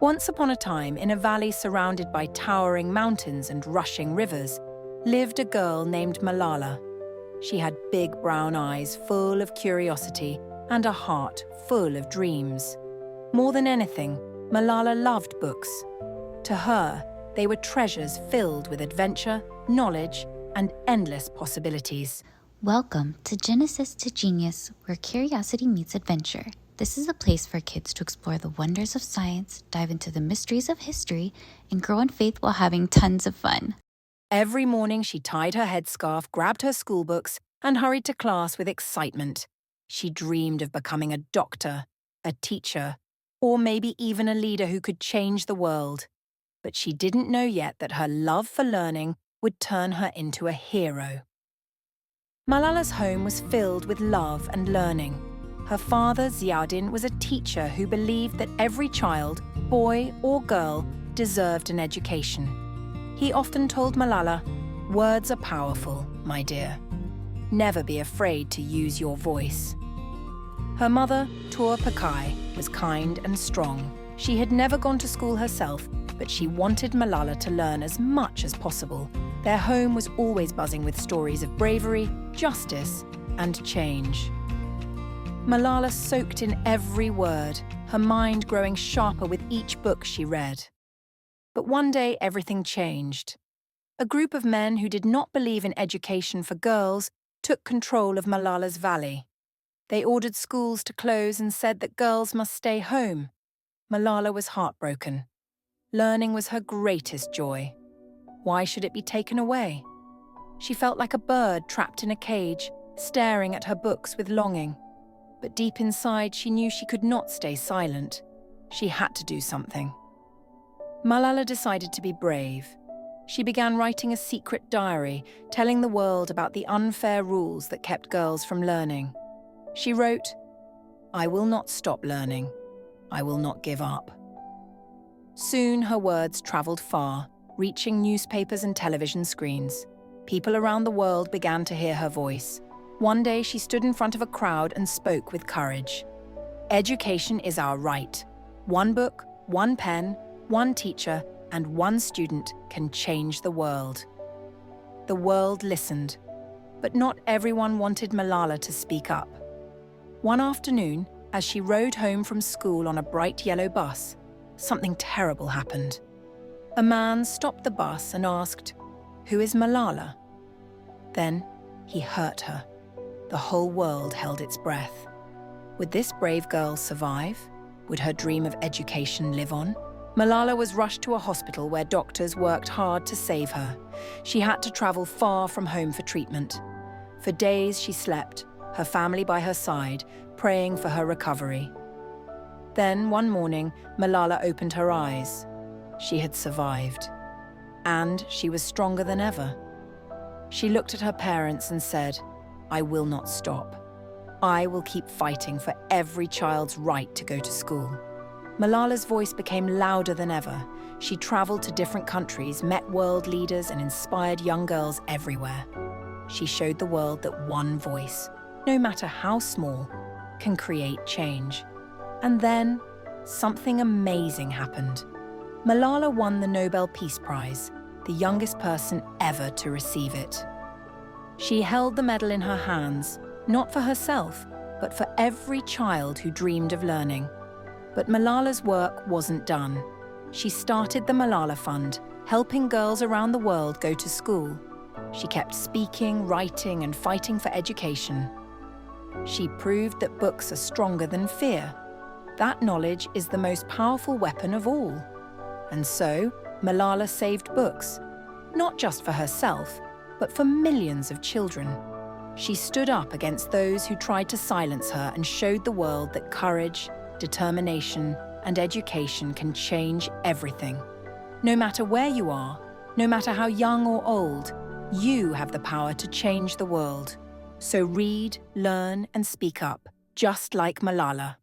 Once upon a time, in a valley surrounded by towering mountains and rushing rivers, lived a girl named Malala. She had big brown eyes full of curiosity and a heart full of dreams. More than anything, Malala loved books. To her, they were treasures filled with adventure, knowledge, and endless possibilities. Welcome to Genesis to Genius, where curiosity meets adventure. This is a place for kids to explore the wonders of science, dive into the mysteries of history, and grow in faith while having tons of fun. Every morning she tied her headscarf, grabbed her schoolbooks, and hurried to class with excitement. She dreamed of becoming a doctor, a teacher, or maybe even a leader who could change the world. But she didn't know yet that her love for learning would turn her into a hero. Malala's home was filled with love and learning. Her father, Ziauddin, was a teacher who believed that every child, boy or girl, deserved an education. He often told Malala, "Words are powerful, my dear. Never be afraid to use your voice." Her mother, Tua Pakai, was kind and strong. She had never gone to school herself, but she wanted Malala to learn as much as possible. Their home was always buzzing with stories of bravery, justice, and change. Malala soaked in every word, her mind growing sharper with each book she read. But one day everything changed. A group of men who did not believe in education for girls took control of Malala's valley. They ordered schools to close and said that girls must stay home. Malala was heartbroken. Learning was her greatest joy. Why should it be taken away? She felt like a bird trapped in a cage, staring at her books with longing. But deep inside, she knew she could not stay silent. She had to do something. Malala decided to be brave. She began writing a secret diary, telling the world about the unfair rules that kept girls from learning. She wrote, "I will not stop learning. I will not give up." Soon her words traveled far, reaching newspapers and television screens. People around the world began to hear her voice. One day she stood in front of a crowd and spoke with courage. "Education is our right. One book, one pen, one teacher, and one student can change the world." The world listened, but not everyone wanted Malala to speak up. One afternoon, as she rode home from school on a bright yellow bus, something terrible happened. A man stopped the bus and asked, "Who is Malala?" Then he hurt her. The whole world held its breath. Would this brave girl survive? Would her dream of education live on? Malala was rushed to a hospital where doctors worked hard to save her. She had to travel far from home for treatment. For days she slept, her family by her side, praying for her recovery. Then, one morning, Malala opened her eyes. She had survived. And she was stronger than ever. She looked at her parents and said, "I will not stop. I will keep fighting for every child's right to go to school." Malala's voice became louder than ever. She traveled to different countries, met world leaders, and inspired young girls everywhere. She showed the world that one voice, no matter how small, can create change. And then, something amazing happened. Malala won the Nobel Peace Prize, the youngest person ever to receive it. She held the medal in her hands, not for herself, but for every child who dreamed of learning. But Malala's work wasn't done. She started the Malala Fund, helping girls around the world go to school. She kept speaking, writing, and fighting for education. She proved that books are stronger than fear. That knowledge is the most powerful weapon of all. And so, Malala saved books, not just for herself, but for millions of children. She stood up against those who tried to silence her and showed the world that courage, determination, and education can change everything. No matter where you are, no matter how young or old, you have the power to change the world. So read, learn, and speak up, just like Malala.